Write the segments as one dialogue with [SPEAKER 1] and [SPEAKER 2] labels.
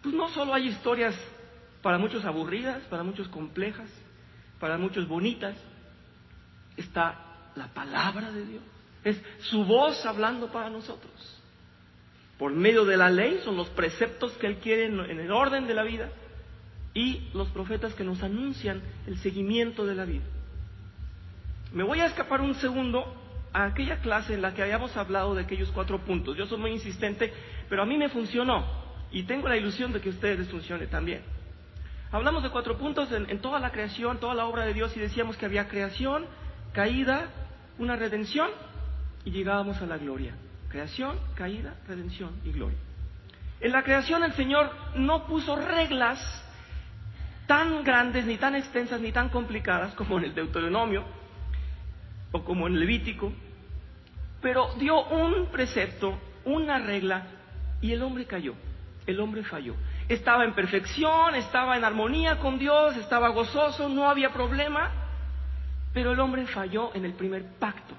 [SPEAKER 1] pues no solo hay historias para muchos aburridas, para muchos complejas, para muchos bonitas. Está la palabra de Dios. Es su voz hablando para nosotros. Por medio de la ley son los preceptos que Él quiere en el orden de la vida y los profetas que nos anuncian el seguimiento de la vida. Me voy a escapar un segundo a aquella clase en la que habíamos hablado de aquellos 4 puntos. Yo soy muy insistente, pero a mí me funcionó y tengo la ilusión de que a ustedes les funcione también. Hablamos de 4 puntos en toda la creación, toda la obra de Dios, y decíamos que había creación, caída, una redención, y llegábamos a la gloria. Creación, caída, redención y gloria. En la creación el Señor no puso reglas tan grandes, ni tan extensas, ni tan complicadas como en el Deuteronomio o como en el Levítico, pero dio un precepto, una regla, y el hombre cayó, el hombre falló. Estaba en perfección, estaba en armonía con Dios, estaba gozoso, no había problema, pero el hombre falló en el primer pacto.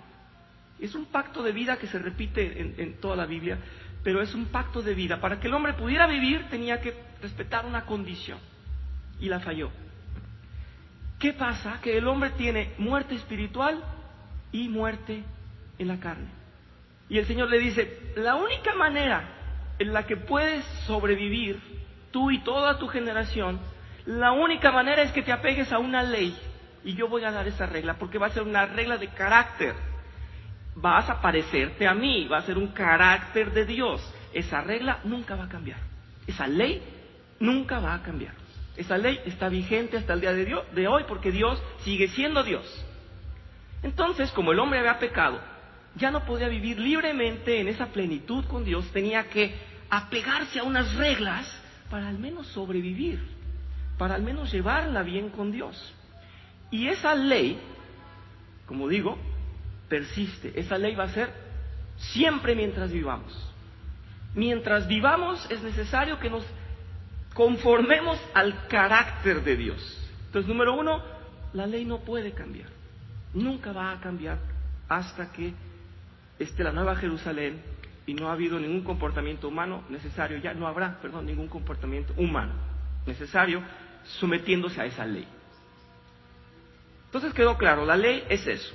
[SPEAKER 1] Es un pacto de vida que se repite en toda la Biblia, pero es un pacto de vida. Para que el hombre pudiera vivir tenía que respetar una condición, y la falló. ¿Qué pasa? Que el hombre tiene muerte espiritual y muerte en la carne. Y el Señor le dice, la única manera en la que puedes sobrevivir, tú y toda tu generación, la única manera es que te apegues a una ley. Y yo voy a dar esa regla, porque va a ser una regla de carácter. Vas a parecerte a mí, va a ser un carácter de Dios. Esa regla nunca va a cambiar. Esa ley nunca va a cambiar. Esa ley está vigente hasta el día de hoy, porque Dios sigue siendo Dios. Entonces, como el hombre había pecado, ya no podía vivir libremente en esa plenitud con Dios, tenía que apegarse a unas reglas para al menos sobrevivir, para al menos llevarla bien con Dios. Y esa ley, como digo, persiste. Esa ley va a ser siempre mientras vivamos. Mientras vivamos es necesario que nos conformemos al carácter de Dios. Entonces, número 1, la ley no puede cambiar. Nunca va a cambiar hasta que esté la Nueva Jerusalén y no ha habido ningún comportamiento humano necesario, ya no habrá, ningún comportamiento humano necesario sometiéndose a esa ley. Entonces quedó claro, la ley es eso.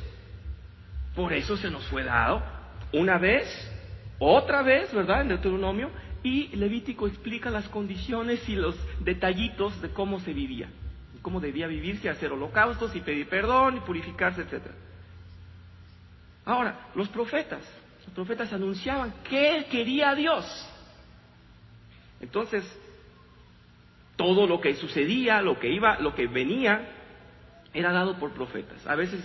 [SPEAKER 1] Por eso se nos fue dado una vez, otra vez, ¿verdad?, en Deuteronomio, y Levítico explica las condiciones y los detallitos de cómo se vivía, cómo debía vivirse, hacer holocaustos y pedir perdón y purificarse, etc. Ahora, los profetas anunciaban qué quería Dios. Entonces, todo lo que sucedía, lo que venía, era dado por profetas. A veces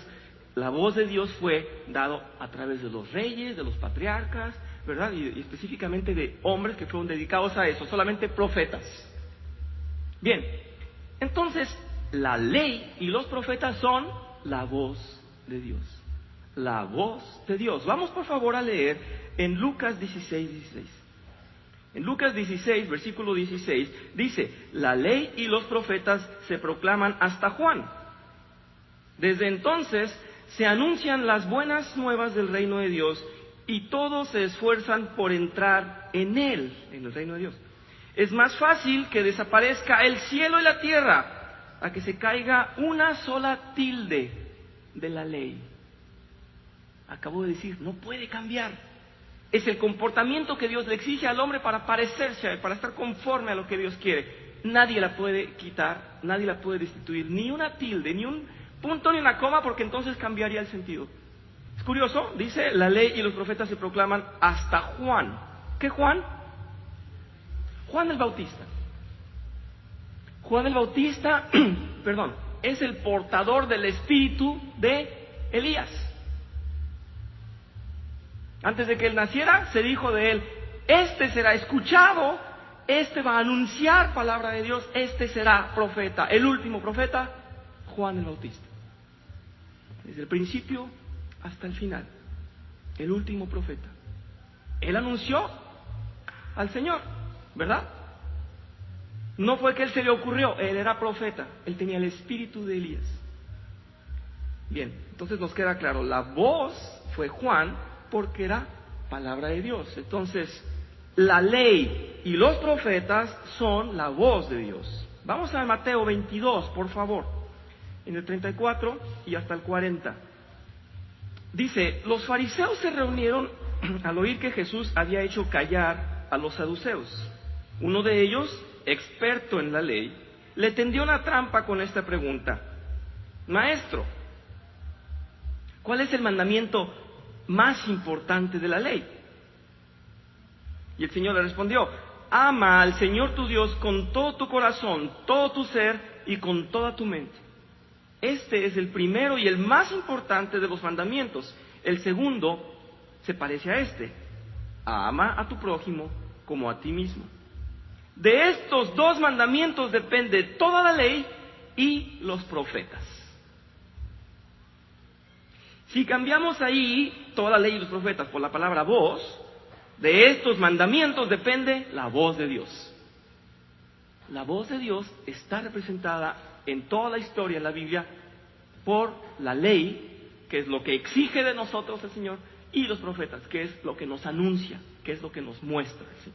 [SPEAKER 1] la voz de Dios fue dado a través de los reyes, de los patriarcas, ¿verdad? Y específicamente de hombres que fueron dedicados a eso, solamente profetas. Bien, entonces la ley y los profetas son la voz de Dios. La voz de Dios. Vamos por favor a leer en Lucas 16:16. En Lucas 16, versículo 16, dice, la ley y los profetas se proclaman hasta Juan. Desde entonces se anuncian las buenas nuevas del reino de Dios y todos se esfuerzan por entrar en él, en el reino de Dios. Es más fácil que desaparezca el cielo y la tierra a que se caiga una sola tilde de la ley. Acabo de decir, no puede cambiar. Es el comportamiento que Dios le exige al hombre para parecerse a él, para estar conforme a lo que Dios quiere. Nadie la puede quitar, nadie la puede destituir, ni una tilde, ni un punto ni una coma, porque entonces cambiaría el sentido. Es curioso, dice, la ley y los profetas se proclaman hasta Juan. ¿Qué Juan? Juan el Bautista. Juan el Bautista, es el portador del espíritu de Elías. Antes de que él naciera, se dijo de él, este será escuchado, este va a anunciar palabra de Dios, este será profeta, el último profeta, Juan el Bautista. Desde el principio hasta el final, el último profeta. Él anunció al Señor, ¿verdad? No fue que él se le ocurrió, él era profeta, él tenía el espíritu de Elías. Bien, entonces nos queda claro, la voz fue Juan porque era palabra de Dios. Entonces, La ley y los profetas son la voz de Dios. Vamos a Mateo 22, por favor, en el 34 y hasta el 40. Dice, los fariseos se reunieron al oír que Jesús había hecho callar a los saduceos. Uno de ellos, experto en la ley, le tendió una trampa con esta pregunta: Maestro, ¿cuál es el mandamiento más importante de la ley? Y el Señor le respondió: ama al Señor tu Dios con todo tu corazón, todo tu ser y con toda tu mente. Este es el primero y el más importante de los mandamientos. El segundo se parece a este: ama a tu prójimo como a ti mismo. De estos dos mandamientos depende toda la ley y los profetas. Si cambiamos ahí toda la ley y los profetas por la palabra voz, de estos mandamientos depende la voz de Dios. La voz de Dios está representada en toda la historia en la Biblia por la ley, que es lo que exige de nosotros el Señor, y los profetas, que es lo que nos anuncia, que es lo que nos muestra, ¿sí?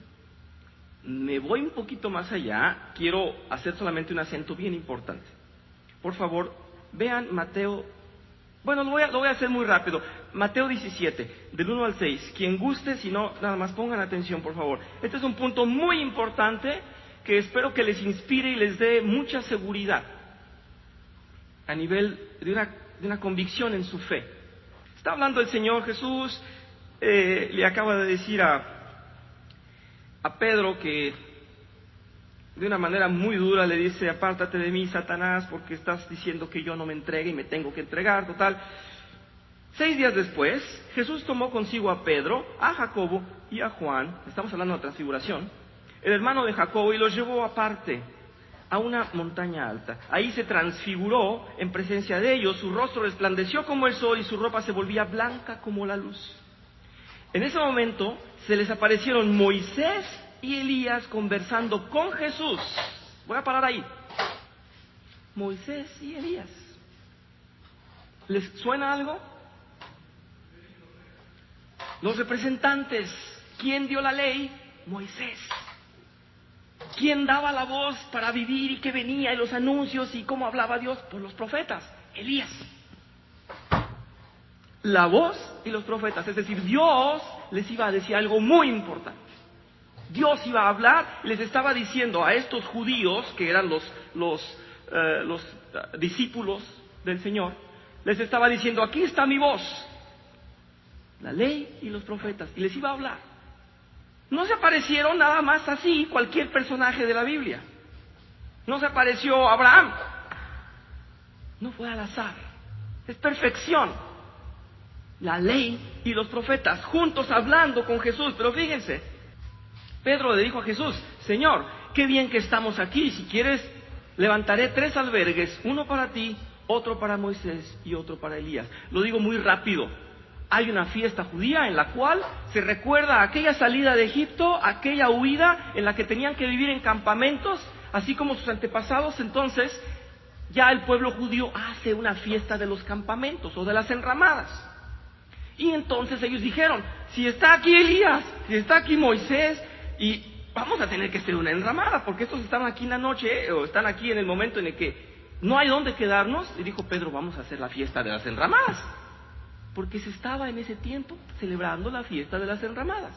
[SPEAKER 1] Me voy un poquito más allá, quiero hacer solamente un acento bien importante. Por favor, vean Mateo, bueno, lo voy a hacer muy rápido. Mateo 17, del 1 al 6. Quien guste, si no, nada más pongan atención, por favor. Este es un punto muy importante que espero que les inspire y les dé mucha seguridad a nivel de una convicción en su fe. Está hablando el Señor Jesús, le acaba de decir a Pedro que de una manera muy dura le dice: apártate de mí, Satanás, porque estás diciendo que yo no me entregue y me tengo que entregar. Total, 6 días después, Jesús tomó consigo a Pedro, a Jacobo y a Juan, estamos hablando de la transfiguración, el hermano de Jacobo, y los llevó aparte a una montaña alta. Ahí se transfiguró en presencia de ellos, su rostro resplandeció como el sol y su ropa se volvía blanca como la luz. En ese momento se les aparecieron Moisés y Elías conversando con Jesús. Voy a parar ahí. Moisés y Elías. ¿Les suena algo? Los representantes. ¿Quién dio la ley? Moisés. ¿Quién daba la voz para vivir y qué venía y los anuncios y cómo hablaba Dios? Pues los profetas. Elías. La voz y los profetas, es decir, Dios les iba a decir algo muy importante. Dios iba a hablar, les estaba diciendo a estos judíos, que eran los discípulos del Señor, les estaba diciendo: aquí está mi voz, la ley y los profetas, y les iba a hablar. No se aparecieron nada más así cualquier personaje de la Biblia. No se apareció Abraham, no fue al azar, es perfección. La ley y los profetas juntos hablando con Jesús. Pero fíjense, Pedro le dijo a Jesús: Señor, qué bien que estamos aquí. Si quieres, levantaré 3 albergues, uno para ti, otro para Moisés y otro para Elías. Lo digo muy rápido. Hay una fiesta judía en la cual se recuerda aquella salida de Egipto, aquella huida en la que tenían que vivir en campamentos, así como sus antepasados. Entonces, ya el pueblo judío hace una fiesta de los campamentos o de las enramadas. Y entonces ellos dijeron: si está aquí Elías, si está aquí Moisés, y vamos a tener que hacer una enramada, porque estos están aquí en la noche, o están aquí en el momento en el que no hay dónde quedarnos. Y dijo Pedro: vamos a hacer la fiesta de las enramadas, porque se estaba en ese tiempo celebrando la fiesta de las enramadas.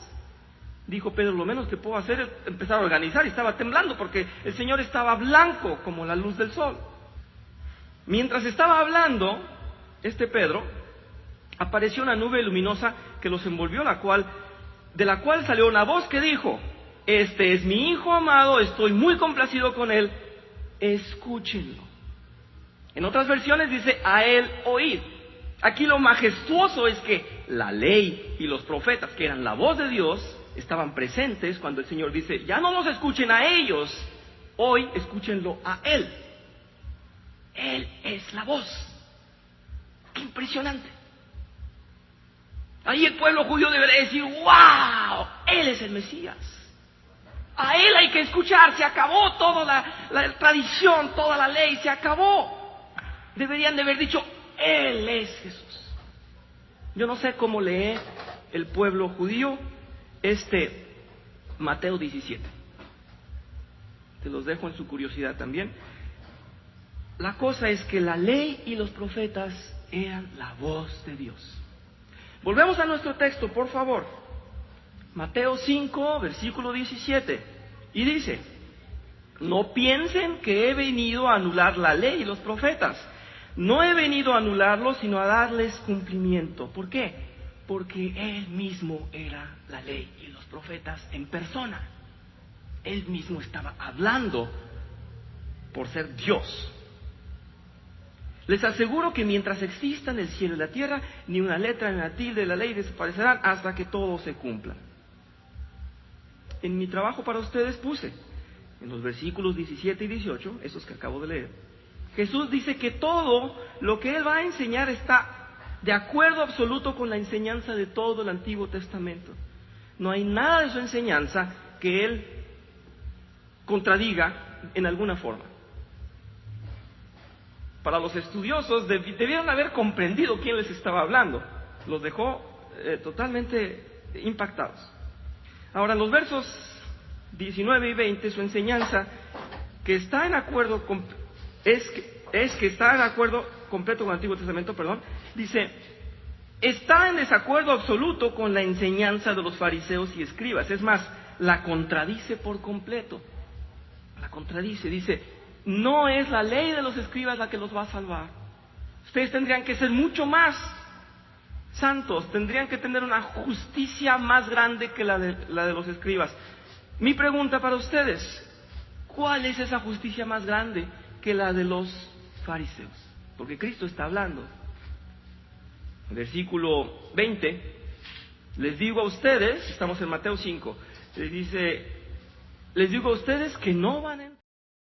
[SPEAKER 1] Dijo Pedro: lo menos que puedo hacer es empezar a organizar, y estaba temblando porque el Señor estaba blanco como la luz del sol. Mientras estaba hablando Pedro, apareció una nube luminosa que los envolvió, de la cual salió una voz que dijo: este es mi Hijo amado, estoy muy complacido con él, escúchenlo. En otras versiones dice: a él oíd. Aquí lo majestuoso es que la ley y los profetas, que eran la voz de Dios, estaban presentes cuando el Señor dice: ya no los escuchen a ellos, hoy escúchenlo a él. Él es la voz. ¡Qué impresionante! Ahí el pueblo judío debería decir: ¡wow! Él es el Mesías. A él hay que escuchar. Se acabó toda la tradición, toda la ley, se acabó. Deberían de haber dicho: Él es Jesús. Yo no sé cómo lee el pueblo judío este Mateo 17. Se los dejo en su curiosidad también. La cosa es que la ley y los profetas eran la voz de Dios. Volvemos a nuestro texto, por favor. Mateo 5, versículo 17. Y dice: no piensen que he venido a anular la ley y los profetas. No he venido a anularlos, sino a darles cumplimiento. ¿Por qué? Porque Él mismo era la ley y los profetas en persona. Él mismo estaba hablando por ser Dios. Les aseguro que mientras existan el cielo y la tierra, ni una letra ni una tilde de la ley desaparecerán hasta que todo se cumpla. En mi trabajo para ustedes puse, en los versículos 17 y 18, esos que acabo de leer, Jesús dice que todo lo que Él va a enseñar está de acuerdo absoluto con la enseñanza de todo el Antiguo Testamento. No hay nada de su enseñanza que Él contradiga en alguna forma. Para los estudiosos debieron haber comprendido quién les estaba hablando. Los dejó totalmente impactados. Ahora, en los versos 19 y 20, su enseñanza que está en acuerdo con, es que está en acuerdo completo con el Antiguo Testamento, dice: está en desacuerdo absoluto con la enseñanza de los fariseos y escribas. Es más, la contradice por completo. La contradice, dice: no es la ley de los escribas la que los va a salvar. Ustedes tendrían que ser mucho más santos, tendrían que tener una justicia más grande que la de los escribas. Mi pregunta para ustedes: ¿cuál es esa justicia más grande que la de los fariseos? Porque Cristo está hablando. Versículo 20, les digo a ustedes, estamos en Mateo 5, les digo a ustedes que no van a